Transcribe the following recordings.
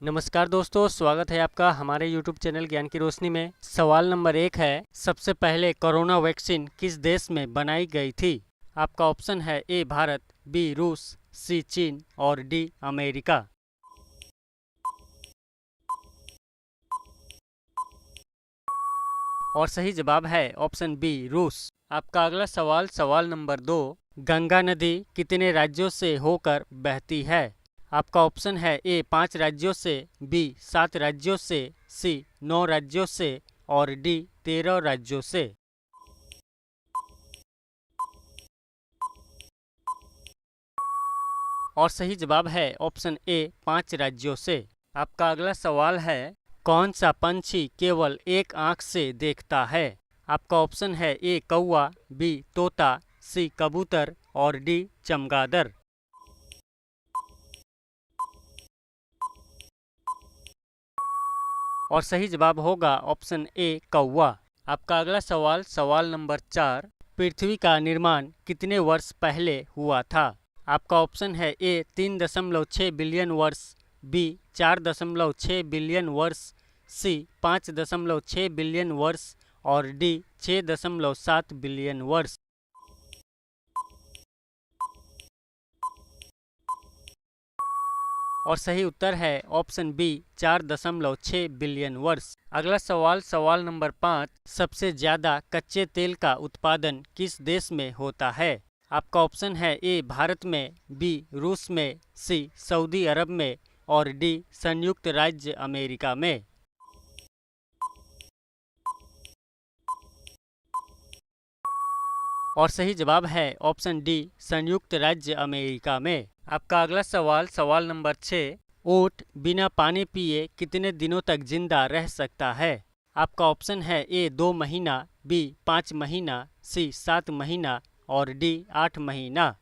नमस्कार दोस्तों, स्वागत है आपका हमारे YouTube चैनल ज्ञान की रोशनी में। सवाल नंबर 1 है, सबसे पहले कोरोना वैक्सीन किस देश में बनाई गई थी? आपका ऑप्शन है ए भारत, बी रूस, सी चीन और डी अमेरिका। और सही जवाब है ऑप्शन बी रूस। आपका अगला सवाल सवाल नंबर 2, गंगा नदी कितने राज्यों से होकर बहती है? आपका ऑप्शन है ए 5 राज्यों से, बी 7 राज्यों से, सी 9 राज्यों से और डी 13 राज्यों से। और सही जवाब है ऑप्शन ए 5 राज्यों से। आपका अगला सवाल है, कौन सा पंछी केवल एक आंख से देखता है? आपका ऑप्शन है ए कौवा, बी तोता, सी कबूतर और डी चमगादड़। और सही जवाब होगा ऑप्शन ए कौवा। आपका अगला सवाल सवाल नंबर 4, पृथ्वी का निर्माण कितने वर्ष पहले हुआ था? आपका ऑप्शन है ए 3.6 बिलियन वर्ष, बी 4.6 बिलियन वर्ष, सी 5.6 बिलियन वर्ष और डी 6.7 बिलियन वर्ष। और सही उत्तर है ऑप्शन बी 4.6 बिलियन वर्ष। अगला सवाल सवाल नंबर 5, सबसे ज्यादा कच्चे तेल का उत्पादन किस देश में होता है? आपका ऑप्शन है ए भारत में, बी रूस में, सी सऊदी अरब में और डी संयुक्त राज्य अमेरिका में। और सही जवाब है ऑप्शन डी संयुक्त राज्य अमेरिका में। आपका अगला सवाल सवाल नंबर 6, ऊँट बिना पानी पिए कितने दिनों तक जिंदा रह सकता है? आपका ऑप्शन है ए 2 महीना, बी 5 महीना, सी 7 महीना और डी 8 महीना।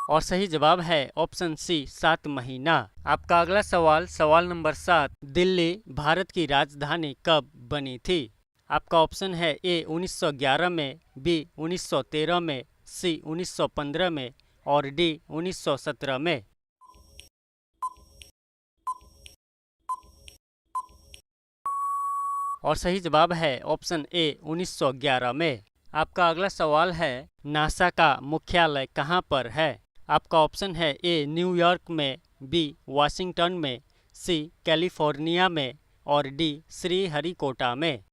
और सही जवाब है ऑप्शन सी 7 महीना। आपका अगला सवाल सवाल नंबर 7, दिल्ली भारत की राजधानी कब बनी थी? आपका ऑप्शन है ए 1911 में, बी 1913 में, सी 1915 में और डी 1917 में। और सही जवाब है ऑप्शन ए 1911 में। आपका अगला सवाल है, नासा का मुख्यालय कहाँ पर है? आपका ऑप्शन है ए न्यूयॉर्क में, बी वाशिंगटन में, सी कैलिफोर्निया में और डी श्रीहरिकोटा में।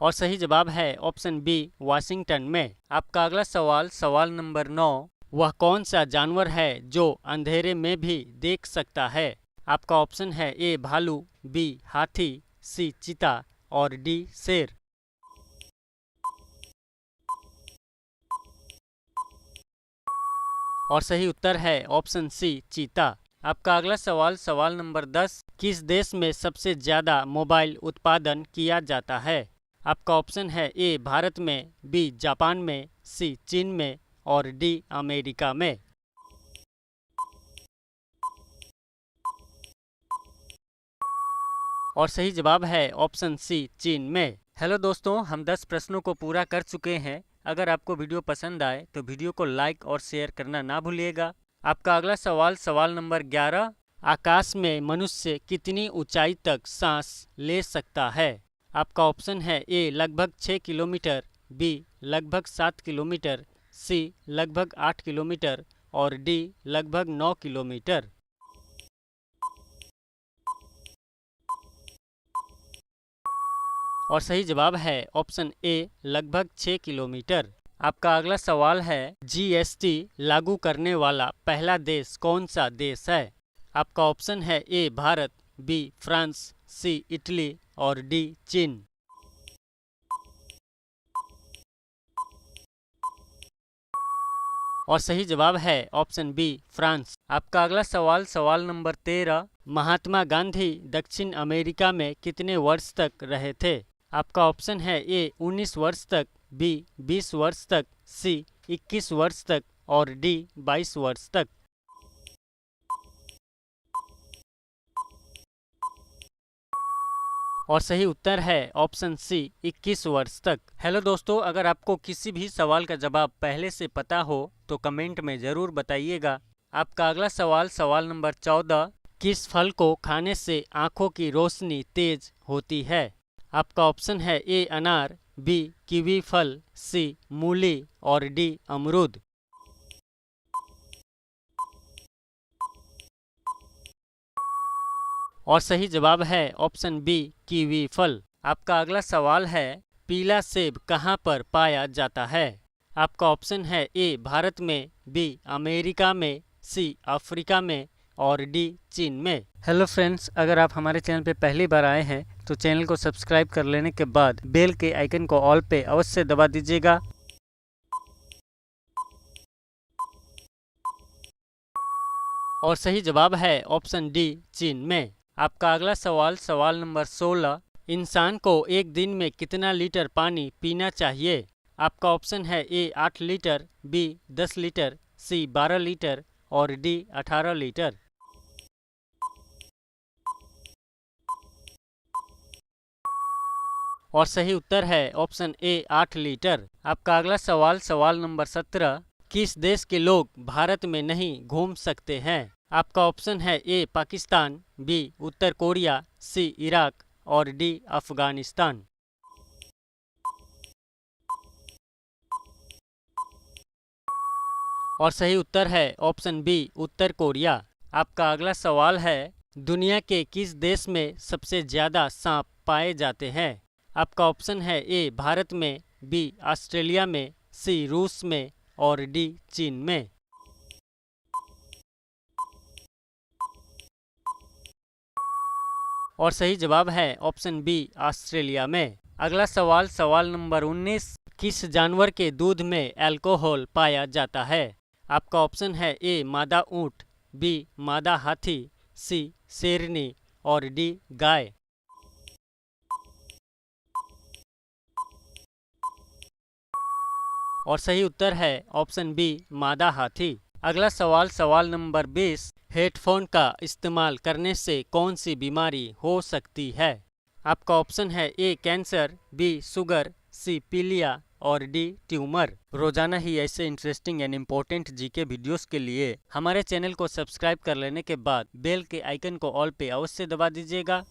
और सही जवाब है ऑप्शन बी वाशिंगटन में। आपका अगला सवाल सवाल नंबर 9, वह कौन सा जानवर है जो अंधेरे में भी देख सकता है? आपका ऑप्शन है ए भालू, बी हाथी, सी चीता और डी शेर। और सही उत्तर है ऑप्शन सी चीता। आपका अगला सवाल सवाल नंबर 10, किस देश में सबसे ज्यादा मोबाइल उत्पादन किया जाता है? आपका ऑप्शन है ए भारत में, बी जापान में, सी चीन में और डी अमेरिका में। और सही जवाब है ऑप्शन सी चीन में। हेलो दोस्तों, हम 10 प्रश्नों को पूरा कर चुके हैं। अगर आपको वीडियो पसंद आए तो वीडियो को लाइक और शेयर करना ना भूलिएगा। आपका अगला सवाल सवाल नंबर 11, आकाश में मनुष्य कितनी ऊंचाई तक सांस ले सकता है? आपका ऑप्शन है ए लगभग 6 किलोमीटर, बी लगभग 7 किलोमीटर, सी लगभग 8 किलोमीटर और डी लगभग 9 किलोमीटर। और सही जवाब है ऑप्शन ए लगभग 6 किलोमीटर। आपका अगला सवाल है, जीएसटी लागू करने वाला पहला देश कौन सा देश है? आपका ऑप्शन है ए भारत, बी फ्रांस, सी इटली और डी चीन। और सही जवाब है ऑप्शन बी फ्रांस। आपका अगला सवाल सवाल नंबर 13, महात्मा गांधी दक्षिण अमेरिका में कितने वर्ष तक रहे थे? आपका ऑप्शन है ए 19 वर्ष तक, बी 20 वर्ष तक, सी 21 वर्ष तक और डी 22 वर्ष तक। और सही उत्तर है ऑप्शन सी 21 वर्ष तक। हेलो दोस्तों, अगर आपको किसी भी सवाल का जवाब पहले से पता हो तो कमेंट में ज़रूर बताइएगा। आपका अगला सवाल, सवाल नंबर 14, किस फल को खाने से आंखों की रोशनी तेज होती है? आपका ऑप्शन है ए अनार, बी कीवी फल, सी मूली और डी अमरूद। और सही जवाब है ऑप्शन बी कीवी फल। आपका अगला सवाल है, पीला सेब कहाँ पर पाया जाता है? आपका ऑप्शन है ए भारत में, बी अमेरिका में, सी अफ्रीका में और डी चीन में। हेलो फ्रेंड्स, अगर आप हमारे चैनल पे पहली बार आए हैं तो चैनल को सब्सक्राइब कर लेने के बाद बेल के आइकन को ऑल पे अवश्य दबा दीजिएगा। और सही जवाब है ऑप्शन डी चीन में। आपका अगला सवाल, सवाल नंबर 16, इंसान को एक दिन में कितना लीटर पानी पीना चाहिए? आपका ऑप्शन है ए 8 लीटर, बी 10 लीटर, सी 12 लीटर और डी 18 लीटर। और सही उत्तर है ऑप्शन ए 8 लीटर। आपका अगला सवाल, सवाल नंबर 17, किस देश के लोग भारत में नहीं घूम सकते हैं? आपका ऑप्शन है ए पाकिस्तान, बी उत्तर कोरिया, सी इराक और डी अफगानिस्तान। और सही उत्तर है ऑप्शन बी उत्तर कोरिया। आपका अगला सवाल है, दुनिया के किस देश में सबसे ज़्यादा सांप पाए जाते हैं? आपका ऑप्शन है ए भारत में, बी ऑस्ट्रेलिया में, सी रूस में और डी चीन में। और सही जवाब है ऑप्शन बी ऑस्ट्रेलिया में। अगला सवाल, सवाल नंबर 19, किस जानवर के दूध में अल्कोहल पाया जाता है? आपका ऑप्शन है ए मादा ऊंट, बी मादा हाथी, सी शेरनी और डी गाय। और सही उत्तर है ऑप्शन बी मादा हाथी। अगला सवाल, सवाल नंबर 20, हेडफोन का इस्तेमाल करने से कौन सी बीमारी हो सकती है? आपका ऑप्शन है ए कैंसर, बी शुगर, सी पीलिया और डी ट्यूमर। रोजाना ही ऐसे interesting and important GK videos के लिए हमारे चैनल को सब्सक्राइब कर लेने के बाद बेल के आइकन को ऑल पे अवश्य दबा दीजिएगा।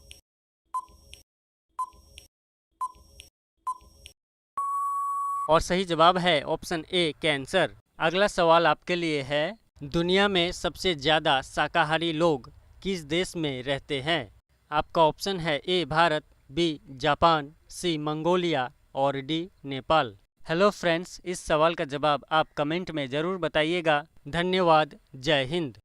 और सही जवाब है ऑप्शन ए कैंसर। अगला सवाल आपके लिए है, दुनिया में सबसे ज़्यादा शाकाहारी लोग किस देश में रहते हैं? आपका ऑप्शन है ए भारत, बी जापान, सी मंगोलिया और डी नेपाल। हेलो फ्रेंड्स, इस सवाल का जवाब आप कमेंट में ज़रूर बताइएगा। धन्यवाद। जय हिंद।